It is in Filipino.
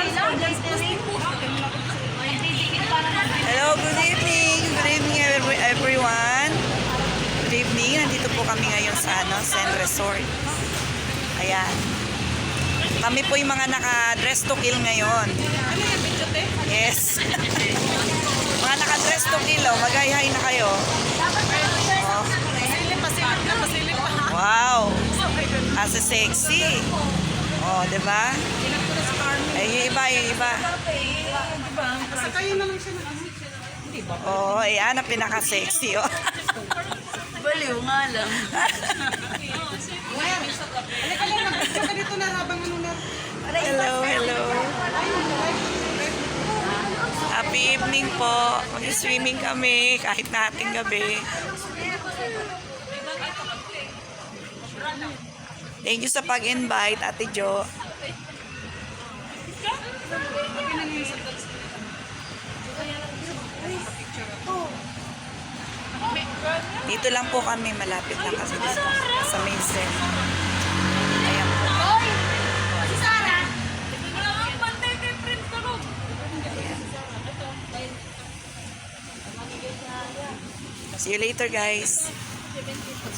Hello, good evening. Good evening everyone. Good evening. Nandito po kami ngayon sa Zen Resort. Ayan. Kami po yung mga naka-dress to kill ngayon. Yes. Mga naka-dress to kill, oh. Mag-hi-hi na kayo. Oh. Wow. As a sexy. Oh, diba? Ay, yung iba. Kayo na lang siya na. Oh, ayan, ang pinaka-sexy, oh. Baliw nga lang. Halika lang, mag-video ka dito na habang ano na. Hello. Happy evening po. Mag-swimming kami kahit na ating gabi. Thank you sa pag-invite, Ate Jo. Dito lang po kami, malapit na kasi dito, sa main Zen. Ayan po. See you later, guys.